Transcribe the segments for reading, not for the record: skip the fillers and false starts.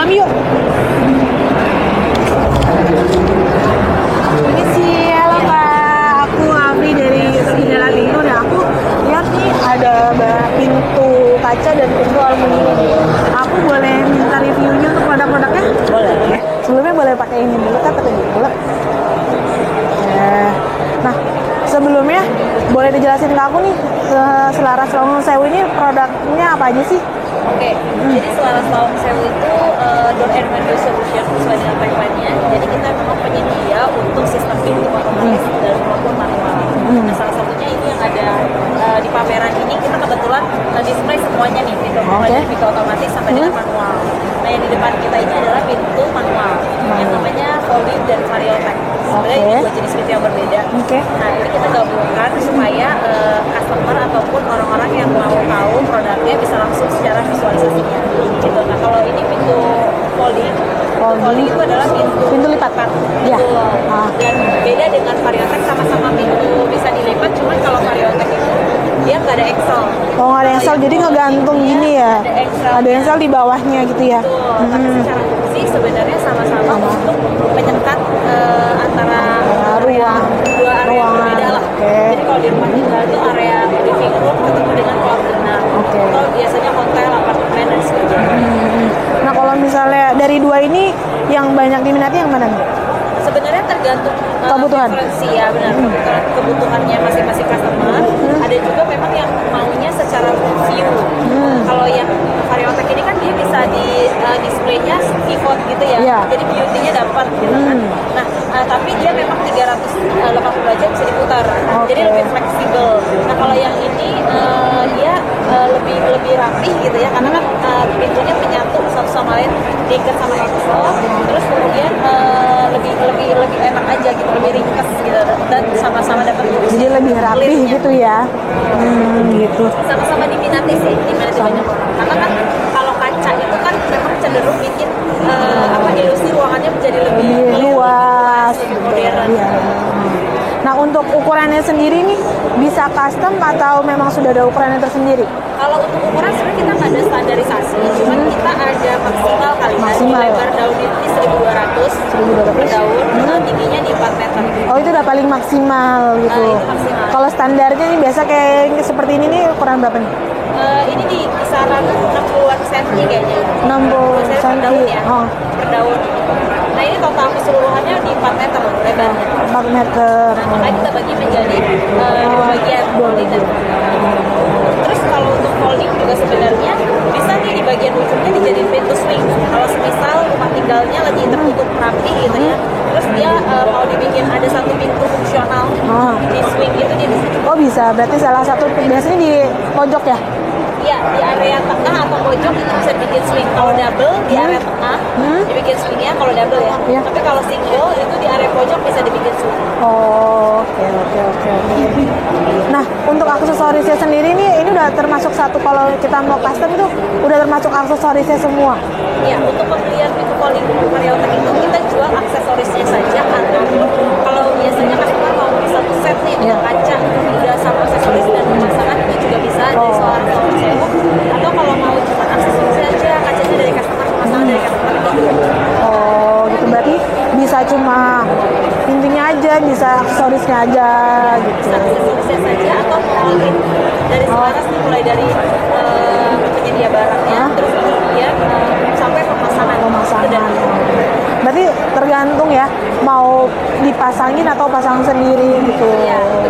dalam yuk. Ini sih, halo Kak, aku Afri dari Jendela Timur. Nah, aku lihat nih ada pintu kaca dan pintu aluminium. Aku boleh minta reviewnya untuk produk-produknya? Boleh. Sebelumnya boleh pakai ini dulu kan, pakai dulu. Nah, sebelumnya boleh dijelasin ke aku nih, Selaras Lawang Sewu ini produknya apa aja sih? Oke, jadi Selaras Lawang Sewu itu door and window solution sesuai dengan tagline-nya. Jadi kita memang penyedia untuk sistem pintu otomatis dan maupun manual. Nah, salah satunya ini yang ada di pameran ini, kita kebetulan display semuanya nih, mulai dari pintu otomatis sampai dengan manual. Nah, yang di depan kita ini adalah pintu manual yang namanya Folding dan Variotech. Sebenarnya ini dua jenis pintu yang berbeda. Nah, ini kita gabungkan supaya customer ataupun orang-orang yang mau tahu produknya bisa langsung secara visualisasinya gitu. Nah, kalau ini pintu folding itu adalah pintu lipat. Ya. Dan beda dengan Variotech, sama-sama pintu bisa dilipat, cuman kalau Variotech itu dia nggak ada engsel. Oh, nggak ada engsel, jadi ngegantung gini ya? Ada engsel di bawahnya gitu ya? Tapi secara fungsi sebenarnya sama-sama untuk menyekat antara dua area berbeda lah. Jadi kalau di rumah tinggal itu area living room ketemu dengan kolam renang, atau biasanya hotel, apartemen dan sebagainya. Nah, kalau misalnya dari dua ini yang banyak diminati yang mana nih? Sebenarnya tergantung kebutuhan. Preferensi ya, benar. Kebutuhannya masing-masing customer. Ada juga memang yang maunya secara view. Kalau yang Variotech ini kan dia bisa di displaynya pivot gitu ya. Jadi beauty-nya dapat gitu kan. Nah, tapi dia memang 380 derajat bisa diputar. Jadi lebih fleksibel. Nah, kalau yang ini dia lebih rapi gitu ya, karena kan pintunya menyatu satu sama lain, diikat sama engsel. Terus kemudian lebih enak aja gitu, lebih ringkas gitu, dan sama-sama dapat jadi lebih rapi gitu ya. Gitu. Sama-sama diminati sih, diminati banyak orang. Karena kan kalau kaca itu kan memang cenderung bikin ilusi ruangannya menjadi lebih luas, lebih modern. Nah, untuk ukurannya sendiri nih bisa custom atau memang sudah ada ukurannya tersendiri? Kalau untuk ukuran sebenarnya kita nggak ada standarisasi, cuman kita ada maksimal kali ya. Lebar daun ini 1200 per daun, tingginya di 4 meter. Oh, itu udah paling maksimal gitu. Itu maksimal. Kalau standarnya nih biasa kayak seperti ini nih ukuran berapa nih? Ini di kisaran 60-an cm kayaknya. 60 cm per daun ya. Per daun. Nah, ini total keseluruhannya di 4 meter lebarnya. 4 meter. Nah, makanya kita bagi menjadi 2 bagian, folding dan terus kalau untuk folding juga sebenarnya bisa nih di bagian ujungnya dijadiin pintu swing. Kalau semisal rumah tinggalnya lagi tertutup rapi gitu ya, terus dia mau dibikin ada satu pintu fungsional di swing gitu, dia bisa. Oh, bisa. Berarti salah satu biasanya di pojok ya? Iya, di area tengah atau pojok itu bisa dibikin swing. Kalau double di area tengah dibikin swingnya kalau double ya. Tapi kalau single itu di area pojok bisa dibikin swing. Oh, oke. Nah, untuk aksesorisnya sendiri nih, ini udah termasuk satu, kalau kita mau custom itu udah termasuk aksesorisnya semua? Iya, untuk pembelian pintu folding Variotech itu kita jual aksesorisnya saja, ataupun kalau biasanya customer mau beli satu set nih untuk kaca udah sama aksesoris dan pemasangan itu juga bisa dari Selaras Lawang Sewu, atau kalau mau cuma aksesoris aja, kacanya dari customer, pemasangan dari customer itu juga. Oh, gitu. Berarti bisa cuma pintunya aja, bisa aksesorisnya aja gitu. Bisa aksesorisnya saja atau all in dari Selaras nih, mulai dari penyedia barangnya, terus kemudian sampai pemasangan. Berarti tergantung ya, mau dipasangin atau pasang sendiri gitu. Iya, itu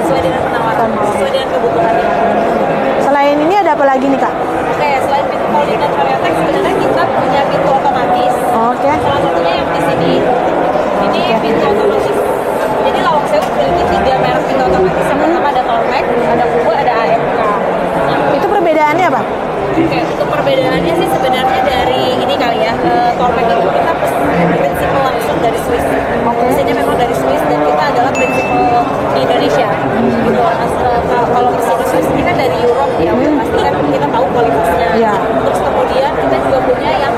sesuai dengan penawaran, sesuai dengan kebutuhannya. Selain ini ada apa lagi nih, Kak? Oke, selain pintu folding dan Variotech, sebenarnya kita punya pintu otomatis. Salah satunya yang di sini. Ini pintu otomatis. Jadi Lawang Sewu memiliki 3 merek pintu otomatis. Yang pertama ada Tormek, ada Kubo, ada AMK. Itu perbedaannya apa? Oke, untuk perbedaannya sih sebenarnya dari ini kali ya. Tormek itu kita prinsip langsung dari Swiss. Mesinnya memang dari Swiss dan kita adalah prinsip di Indonesia. Gitu. Kalau mesin Swiss ini kan dari Europe ya, pasti kan kita tahu kualitasnya. Terus kemudian kita juga punya yang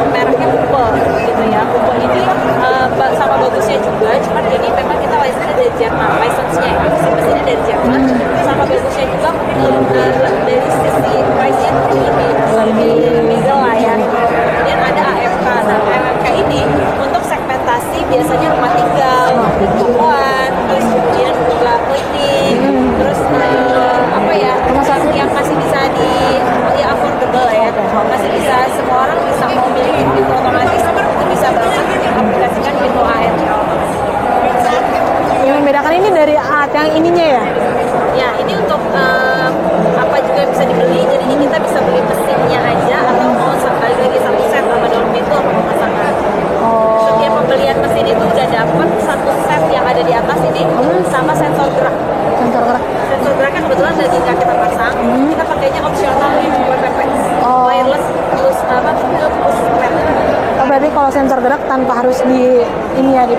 kalau sensor gerak tanpa harus di ini ya, di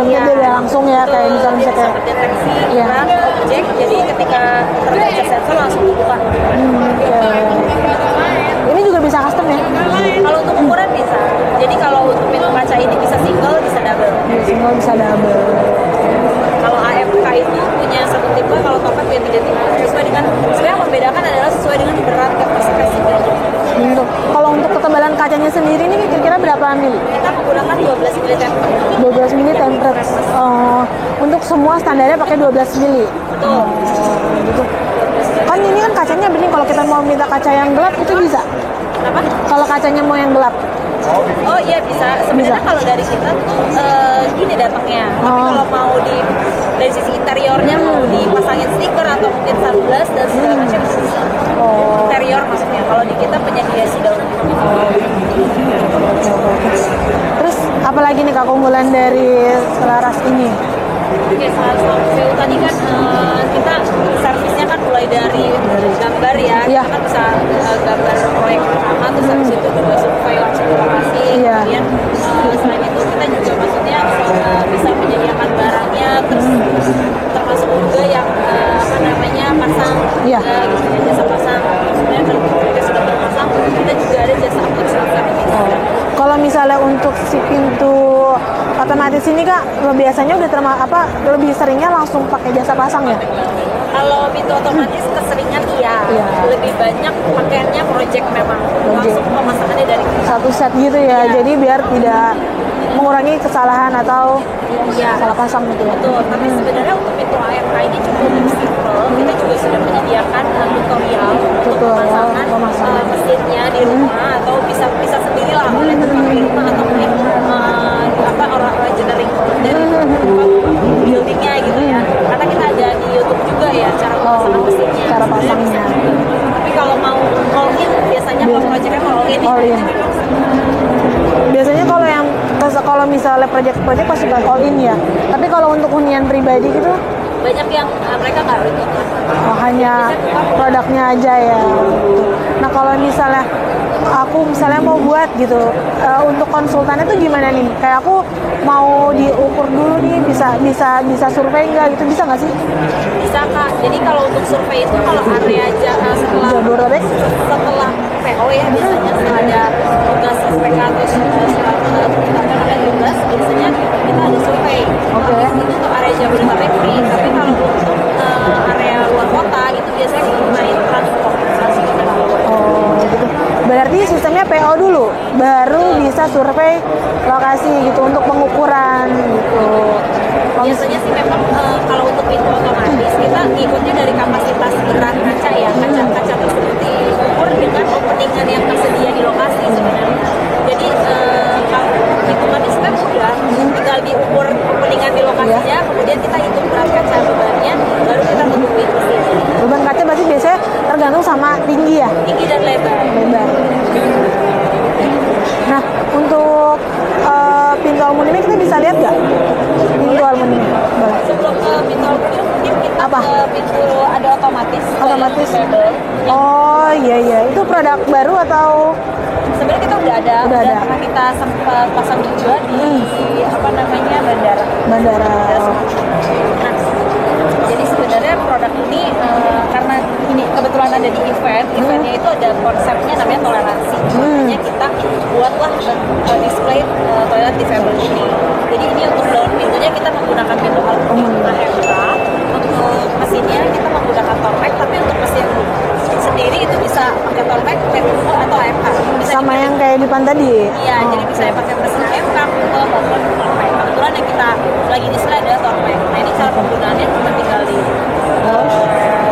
dia langsung ya, kayak misalnya dia bisa kayak mendeteksi Iya. gerak objek, jadi ketika terbaca sensor langsung dibuka. ini juga bisa custom ya, Kalau untuk ukuran bisa. Jadi kalau untuk pintu kaca ini bisa single, bisa double. single bisa double. Kalau AMK itu punya satu tipe, kalau topet punya 3 tipe. Sesuai dengan, sebenarnya yang membedakan adalah sesuai dengan berat kapasitas bentuk. Kalau untuk ketebalan kacanya sendiri ini kira-kira berapa mili? Kita menggunakan 12 mili tempered. 12 mili tempered. Untuk semua standarnya pakai 12 mili. Betul. Gitu. Kan ini kan kacanya bening, kalau kita mau minta kaca yang gelap itu bisa. Kenapa? Kalau kacanya mau yang gelap. Oh iya bisa. Sebenarnya Bisa. kalau dari kita tuh gini datangnya. Tapi kalau mau dari sisi interiornya mau dipasangin stiker atau mungkin sunglass dan segala macam bisa. Interior maksudnya. Kalau di kita penyedia sih daun. Terus apalagi nih Kak keunggulan dari Selaras ini? Oke, selalu saya tadi kan kita servisnya kan mulai dari gambar ya. Iya. Kita kan bisa gambar proyek pertama, terus habis itu juga survei langsung ke lokasi. Iya. Kemudian selain itu kita juga maksudnya bisa menyediakan barangnya, terus termasuk juga yang apa namanya pasang, Iya. gitu ya, jasa pasang. Sebenarnya kalau kita sudah berpasang, kita juga ada jasa upload service. Kalau misalnya untuk si pintu otomatis ini Kak, biasanya udah lebih seringnya langsung pakai jasa pasang ya? Kalau pintu otomatis keseringan iya. Iya. Lebih banyak pakaiannya project memang. Langsung pemasangannya dari kita. Satu set gitu ya, Iya. jadi biar tidak mengurangi kesalahan atau Iya. salah pasang gitu ya. Betul, tapi sebenarnya untuk pintu AMK ini cukup simple. Kita juga sudah menyediakan tutorial untuk Betul, pemasangan mesinnya di rumah atau bisa sendiri lah oleh tukang di rumah atau mungkin orang-orang engineering dari buildingnya gitu ya. Karena kita ada di YouTube juga ya cara pemasangan mesinnya. Cara pasangnya. Tapi kalau mau all in biasanya kalau projectnya mau all in. All in. Biasanya kalau misalnya project pasti all in ya. Tapi kalau untuk hunian pribadi gitu, Banyak yang mereka nggak ikut. hanya produknya aja ya. Nah kalau misalnya aku mau buat gitu, untuk konsultannya tuh gimana nih? Kayak aku mau diukur dulu nih, bisa survei nggak gitu, bisa nggak sih? Bisa Kak. Jadi kalau untuk survei itu kalau area aja setelah Jabodetabek? PO ya biasanya setelah ada tugas SPK atau surat tugas biasanya kita ada survei. Oke. Itu untuk area Jabodetabek free. Tapi kalau untuk area luar kota itu biasanya kita gunain transport. Oh gitu. Berarti sistemnya PO dulu, baru bisa survei lokasi gitu untuk pengukuran gitu. Biasanya sih memang kalau untuk pintu otomatis kita ngikutnya dari kapasitas berat kaca ya, kaca tersebut diukur dengan openingan yang tersedia di lokasi sebenarnya. Jadi kalau pintu otomatis kan udah tinggal diukur openingan di lokasinya, kemudian kita hitung berat kaca bebannya, baru kita tentuin mesinnya. Beban kaca berarti biasanya tergantung sama tinggi ya, Tinggi dan lebar. lebar. Nah untuk pintu aluminium kita bisa lihat nggak? Pintu aluminium. Boleh. Sebelum ke pintu aluminium mungkin kita Apa? ke pintu ada otomatis. Otomatis. Double. Oh iya, itu produk baru atau? Sebenarnya kita udah ada, Udah ada. karena kita sempat pasang juga di bandara. Bandara. Nah, jadi sebenarnya produk ini karena ini kebetulan ada di eventnya itu ada konsepnya namanya toleransi. Makanya kita buatlah display toilet disable ini. Jadi ini untuk daun pintunya kita menggunakan pintu aluminium AMK. Untuk mesinnya kita menggunakan Tormek, tapi untuk mesin sendiri itu bisa pakai Tormek, Kubo atau AMK. Bisa Sama yang kayak di depan tadi. Iya, jadi bisa pakai mesin AMK, Kubo maupun Tormek. Kebetulan yang kita lagi display adalah Tormek. Nah ini cara penggunaannya cuma tinggal di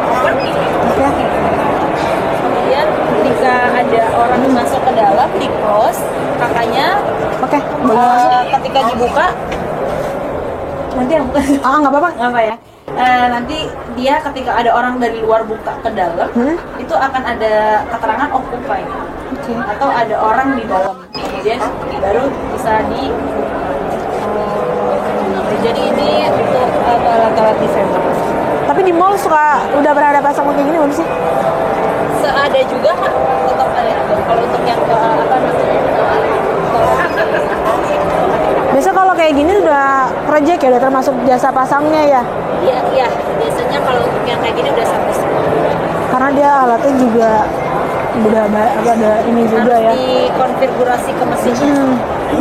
properti. Oke. Kemudian ketika ada orang masuk ke dalam di close, kakaknya Oke, boleh masuk. ketika dibuka nanti yang Nggak apa-apa. apa ya? Nanti dia ketika ada orang dari luar buka ke dalam, itu akan ada keterangan occupy atau ada orang di dalam. Kemudian baru bisa di jadi ini untuk alat-alat disable. Tapi di mall udah berhadapan sama kayak gini belum sih? Seada juga Kak, tetap ada. Kalau untuk yang apa namanya kayak gini udah project ya, udah termasuk jasa pasangnya ya? Iya, iya. Biasanya kalau untuk yang kayak gini udah satu semua. Karena dia alatnya juga udah ada ini juga Harus ya. dikonfigurasi ke mesinnya.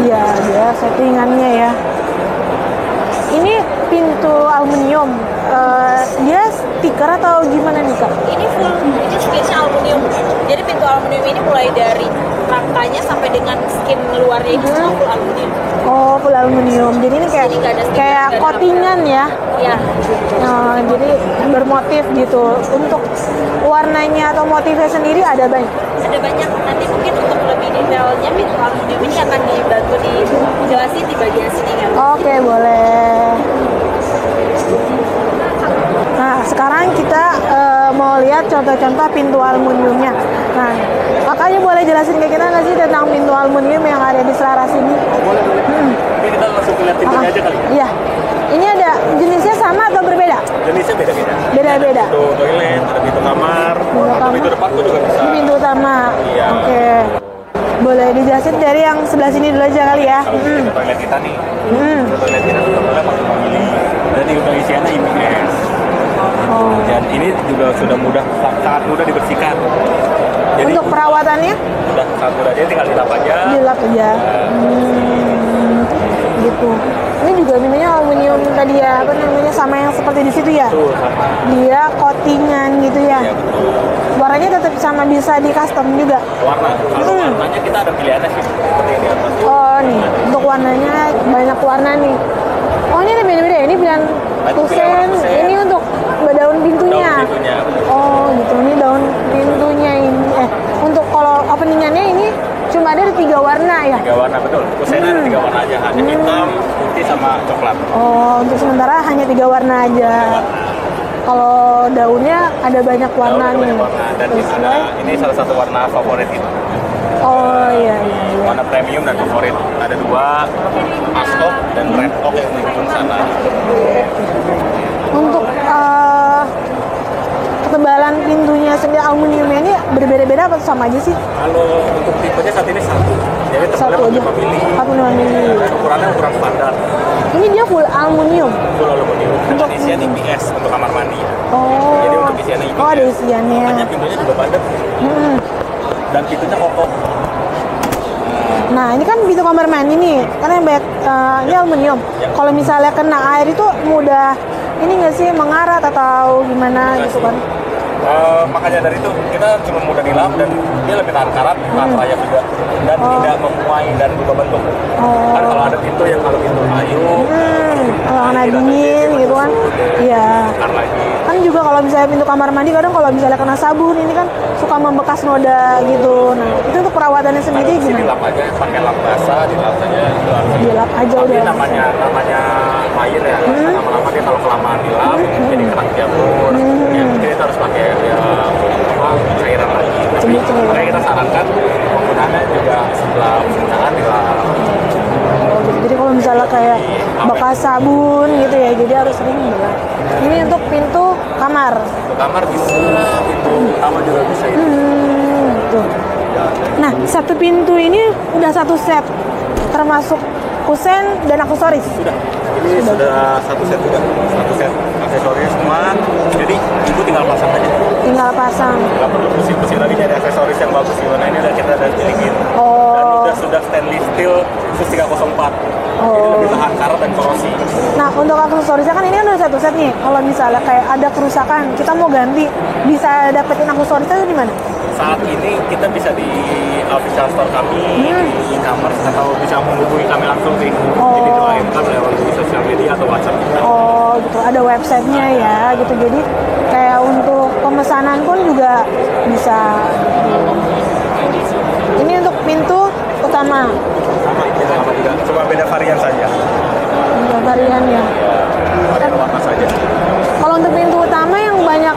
Iya, dia settingannya ya. Ini pintu aluminium. Dia stiker atau gimana nih Kak? Ini full, ini skinnya aluminium. Jadi pintu aluminium ini mulai dari rangkanya sampai dengan skin luarnya itu semua full aluminium. Oh, full aluminium. Jadi ini kayak Jadi nggak ada stiker, kayak nggak ada coatingan ya. Iya. Jadi bermotif gitu. Untuk warnanya atau motifnya sendiri ada banyak. Ada banyak. Nanti mungkin untuk lebih detailnya pintu aluminium ini akan dibantu dijelasin di bagian sini kan. Oke, boleh. Nah, sekarang kita mau lihat contoh-contoh pintu aluminiumnya. Nah, makanya boleh jelasin ke kita nggak sih tentang pintu aluminium yang ada di Selaras ini? Boleh. Ini kita langsung lihat pintunya aja kali. Iya. Ini ada jenisnya sama atau berbeda? Jenisnya beda-beda. Beda-beda. Pintu toilet, ada pintu kamar, kamar. pintu depan pun juga bisa. Ini pintu utama. Iya. Oke. Boleh dijelasin dari yang sebelah sini dulu aja kali ya. Kalau pintu toilet kita nih, pintu toilet kita tuh boleh pakai family. Dan udah isiannya IPS. Oh. Dan ini juga sudah mudah, sangat mudah dibersihkan. Jadi Untuk perawatannya udah sangat mudah, jadi tinggal dilap aja. dilap aja. Gitu. Ini juga pintunya aluminium tadi ya, apa namanya, sama yang seperti di situ ya. Tuh sama. Dia coatingan gitu ya. Ya betul. Warnanya tetap sama, bisa di custom juga. Warna, kalau warnanya kita ada pilihannya sih seperti yang di atas. Oh nih, untuk warnanya banyak warna nih. Oh ini ada beda-beda ya, ini pilihan Itu pilihan kusen, kusen. ini untuk daun pintunya. Daun pintunya. Oh gitu, ini daun pintunya ini. Untuk kalau openingannya ini cuma ada 3 warna ya? 3 warna betul. Kusennya ada 3 warna aja, hanya hitam, putih sama coklat. Oh, untuk sementara hanya 3 warna aja. Kalau daunnya ada banyak warna Daunnya nih. banyak warna. Dan ini salah satu warna favorit itu. Oh iya, iya. Warna premium dan favorit. Ada 2, Ash Oak dan Red Oak yang di ujung sana. Untuk ketebalan pintunya sendiri aluminiumnya ini berbeda-beda apa sama aja sih? Kalau untuk tipenya saat ini 1. Jadi Satu tebalnya aja. 5 mili. 45 mili. Dan ukurannya ukuran standar. Ini dia full aluminium. Full aluminium. Dengan isian IPS untuk kamar mandi. Oh. Jadi untuk isiannya IPS. Oh, ada isiannya. Makanya pintunya juga padat. Dan pintunya kokoh. Nah, ini kan pintu kamar mandi nih. Karena yang banyak ini aluminium. Ya. Kalau misalnya kena air itu mudah ini nggak sih mengarat atau gimana gitu kan? Makanya dari itu kita cuma mudah dilap dan dia lebih tahan karat, tahan rayap juga, dan tidak memuai dan berubah bentuk. Kan kalau ada pintu yang kalau pintu kayu, Kalau kena dingin gitu kan? Iya. bakar lagi. Kan juga kalau misalnya pintu kamar mandi kadang kalau misalnya kena sabun ini kan suka membekas noda gitu. Nah, itu untuk perawatannya sendiri Sini gimana? dilap aja, pakai lap basah, dilap saja. Itu harus. Dilap aja Tapi udah. namanya air ya, lama-lama dia kalau kelamaan dilap, jadi kerak jamur. Ya mungkin kita harus pakai cairan lagi. Tapi makanya kita sarankan penggunaannya juga setelah penggunaan dilap. Oh, gitu. Jadi kalau misalnya kayak bekas sabun gitu ya, jadi harus sering dilap. Ini untuk pintu kamar. Untuk kamar bisa, pintu utama juga bisa itu. Gitu. Nah, satu pintu ini udah satu set, termasuk kusen dan aksesoris. Sudah. Ini sudah satu set juga, satu set aksesoris semua. Jadi ibu tinggal pasang aja. Tinggal pasang. Nggak perlu pusing-pusing lagi nyari aksesoris yang bagus gimana. Ini udah kita udah jelikin. Oh. Dan sudah stainless steel khusus 304. Jadi lebih tahan karat dan korosi. Nah, untuk aksesorisnya kan ini kan udah satu set nih. Kalau misalnya kayak ada kerusakan, kita mau ganti, bisa dapetin aksesorisnya itu di mana? Saat ini kita bisa di official store kami, di e-commerce, atau bisa menghubungi kami langsung sih. Jadi doain kan lewat di sosial media atau WhatsApp kita. Oh, gitu. Ada websitenya ya, gitu. Jadi kayak untuk pemesanan pun juga bisa. Ini untuk pintu utama. Sama juga, cuma beda varian saja. Ada variannya. Varian warna saja. Kalau untuk pintu utama yang banyak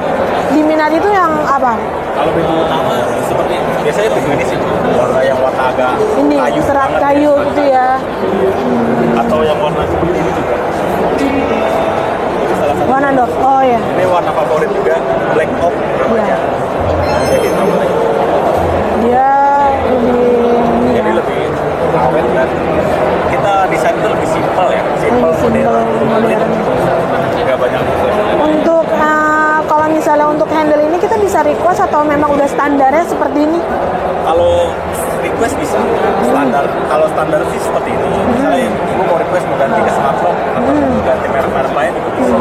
diminati itu yang apa? Kalau pintu utama seperti biasanya pintu ini sih warna yang warna agak Ini kayu serat banget kayu ya. gitu ya. Atau yang warna seperti ini juga. Ini salah satu. Warna dot. Oh ya. Ini warna favorit juga, Black Oak namanya. Dia hitam lagi. Dia lebih ini Jadi ya. lebih awet dan kita desain itu lebih simpel. simple ya, simple modern. nggak banyak. Untuk kalau misalnya untuk handle ini kita bisa request atau memang udah standarnya seperti ini? Kalau request bisa standar, kalau standar sih seperti ini. Misalnya gue mau request mau ganti ke smartphone atau ganti merek-merek lain itu bisa.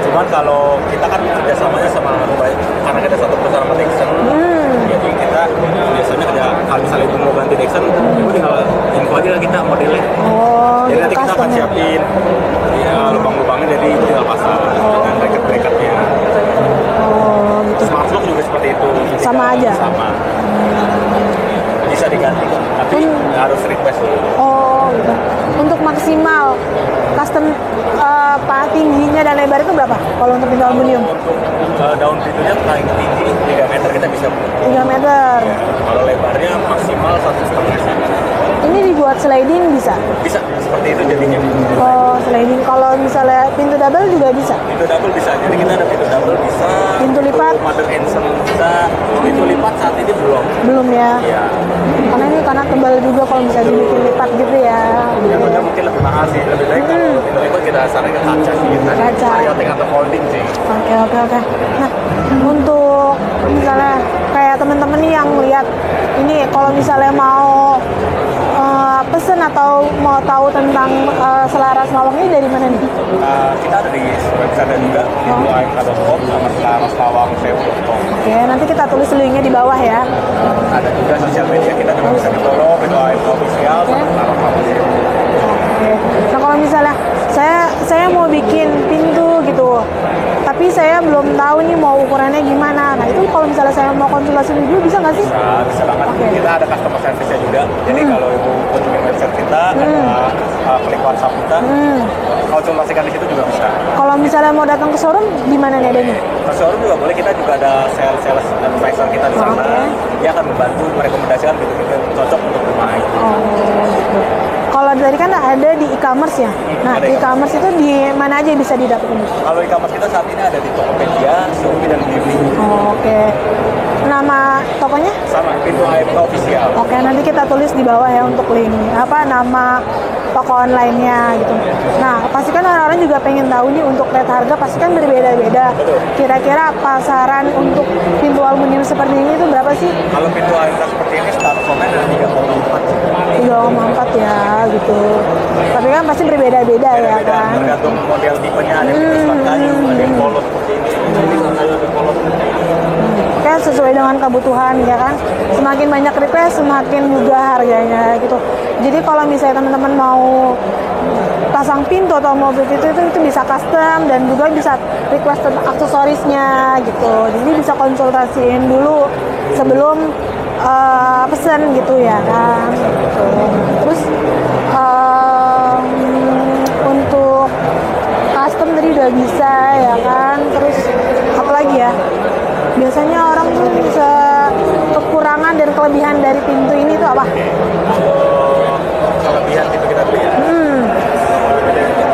Cuman kalau kita kan kerjasamanya sama karena kita satu perusahaan sama Dixon, jadi kita biasanya kalau misalnya itu mau ganti Dixon, itu tinggal info aja kita modelnya. Jadi nanti kita akan siapin ya, lubang-lubangnya, jadi itu tinggal pasang dengan bracket-bracketnya. Gitu. Smartlock juga seperti itu. Sama aja? Sama. Bisa diganti kok, tapi harus request dulu. Gitu. Untuk maksimal custom tingginya dan lebar itu berapa? Kalau untuk pintu aluminium? Untuk daun pintunya paling tinggi 3 meter kita bisa. 3 meter. Ya, kalau lebarnya maksimal 1,5 sih. Ini dibuat sliding bisa? Bisa, seperti itu jadinya. Sliding. Kalau misalnya pintu double juga bisa? Pintu double bisa, jadi kita ada pintu double bisa. Pintu lipat? Mother Hanson bisa. Pintu lipat saat ini belum. Belum ya? Iya. Karena tebal juga kalau bisa dibikin lipat gitu ya. Yang mungkin lebih mahal sih, lebih baik kalau pintu lipat kita sarankan kaca sih. Kaca. Marioting atau folding sih. Oke. Nah, untuk misalnya kayak temen-temen nih yang lihat ini, kalau misalnya mau pesen atau mau tahu tentang Selaras Lawang ini dari mana nih? Kita ada di website juga, pintuaimk.com sama selarasLawangSewu.com. Oke, nanti kita tulis linknya di bawah ya. Ada juga sosial media kita juga bisa di follow, Pintu AMK Official sama Selaras Lawang Sewu. Oke. Nah, kalau misalnya saya mau bikin pintu gitu, tapi saya belum tahu nih mau ukurannya gimana. Nah, itu kalau misalnya saya mau konsultasi dulu bisa nggak sih? Bisa banget. Okay. Kita ada customer service-nya juga. Jadi kalau ibu kunjungin website kita, ada klik WhatsApp kita, konsultasikan di situ juga bisa. Kalau misalnya mau datang ke showroom, di mana nih adanya? Ke showroom juga boleh, kita juga ada sales advisor kita di sana. Dia akan membantu merekomendasikan gitu-gitu yang cocok untuk rumah itu. Gitu. Kalau dari kan ada di e-commerce ya. Nah, di e-commerce itu di mana aja bisa didapetin? Kalau e-commerce kita saat ini ada di Tokopedia, Shopee, dan Blibli. Oke. Nama tokonya? Sama, Pintu AMK Official. Oke, nanti kita tulis di bawah ya untuk link nama toko online-nya gitu. Nah, pasti kan orang-orang juga pengen tahu nih untuk rate harga pasti kan berbeda-beda. Kira-kira pasaran untuk pintu aluminium seperti ini itu berapa sih? Kalau pintu AMK seperti ini start from-nya dari 3,4. 3,4 ya gitu. Tapi kan pasti berbeda-beda ya kan. Tergantung model tipenya, ada yang tipe kayu, ada yang polos seperti ini. Jadi kayu lebih polos. Oke, sesuai dengan kebutuhan ya kan. Semakin banyak request, semakin juga harganya gitu. Jadi kalau misalnya teman-teman mau pasang pintu atau mau itu bisa custom dan juga bisa request aksesorisnya gitu. Jadi bisa konsultasiin dulu sebelum pesen gitu ya kan. Gitu. Terus untuk custom tadi udah bisa ya kan. Terus apa lagi ya? Biasanya orang tuh bisa kekurangan dan kelebihan dari pintu ini tuh apa? Kelebihan pintu kita dulu ya.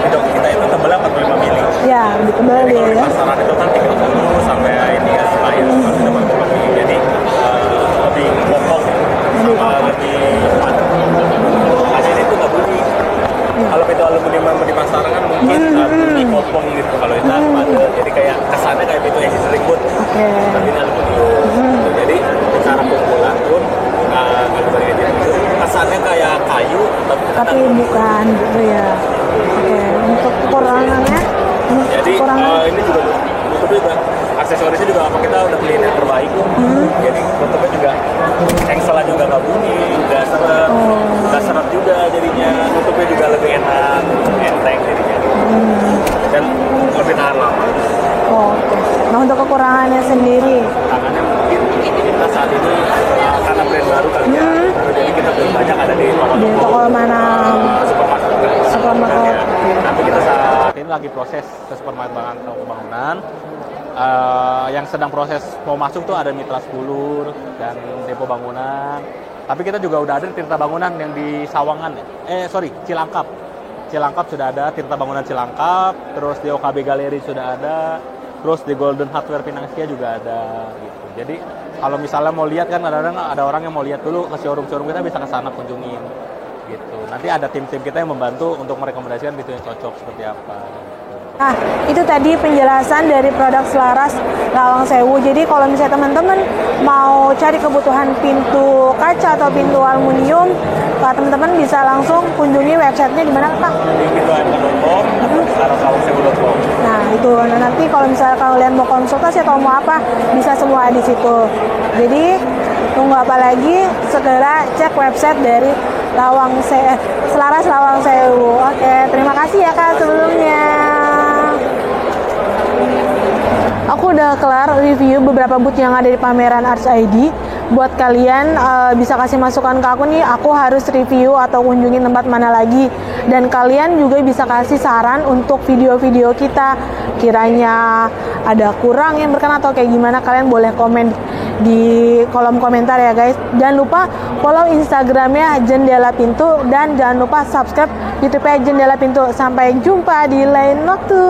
Pintu kita itu tebelnya 45 mili. Ya, lebih tebal Jadi deh kalau di ya. pasaran itu kan 30 sampai ini ya lain 45 mili. Jadi lebih kokoh sama lebih padat. Makanya ini tuh nggak bunyi. Kalau pintu aluminium yang di pasaran kan mungkin bunyi kopong gitu. Kalau itu padat, jadi kayak kesannya kayak pintu yang seribut. Tapi ini aluminium. Jadi cara pengumpulan pun kalau dari itu kesannya kayak kayu, Tapi bukan gitu ya. Oke, untuk kekurangannya? Jadi ini juga tutupnya juga aksesorisnya juga apa kita udah beliin yang terbaik. Jadi tutupnya juga engsel juga nggak bunyi, nggak seret juga jadinya. Tutupnya juga lebih enak, enteng jadinya. Dan lebih tahan lama. Oke. Nah, untuk kekurangannya sendiri? Tangannya mungkin kita saat ini karena brand baru kali ya. Jadi kita belum banyak ada di toko mana? Supermarket. Nanti kita saat ini lagi proses ke supermarket Pembangunan. Yang sedang proses mau masuk tuh ada Mitra Sepulur dan Depo Bangunan. Tapi kita juga udah ada Tirta Bangunan yang di Sawangan. Cilangkap. Cilangkap sudah ada, Tirta Bangunan Cilangkap. Terus di OKB Galeri sudah ada. Terus di Golden Hardware Pinangsia juga ada gitu. Jadi kalau misalnya mau lihat kan kadang-kadang ada orang yang mau lihat dulu ke showroom kita bisa ke sana kunjungin. Gitu. gitu. Nanti ada tim-tim kita yang membantu untuk merekomendasikan pintu yang cocok seperti apa. Nah, itu tadi penjelasan dari produk Selaras Lawang Sewu. Jadi kalau misalnya teman-teman mau cari kebutuhan pintu kaca atau pintu aluminium, teman-teman bisa langsung kunjungi websitenya di mana, Pak? Di pintuanca.com, selaras-lawangsewu.com. Nah, itu. Nah, nanti kalau misalnya kalian mau konsultasi atau mau apa, bisa semua di situ. Jadi, tunggu apa lagi? Segera cek website dari Selaras Lawang Sewu. Oke, terima kasih ya Kak sebelumnya. Aku udah kelar review beberapa booth yang ada di pameran Arts ID. Buat kalian bisa kasih masukan ke aku nih, aku harus review atau kunjungin tempat mana lagi. Dan kalian juga bisa kasih saran untuk video-video kita. Kiranya ada kurang yang berkenan atau kayak gimana, kalian boleh komen di kolom komentar ya guys. Jangan lupa follow Instagramnya Jendela Pintu dan jangan lupa subscribe YouTube-nya Jendela Pintu. Sampai jumpa di lain waktu.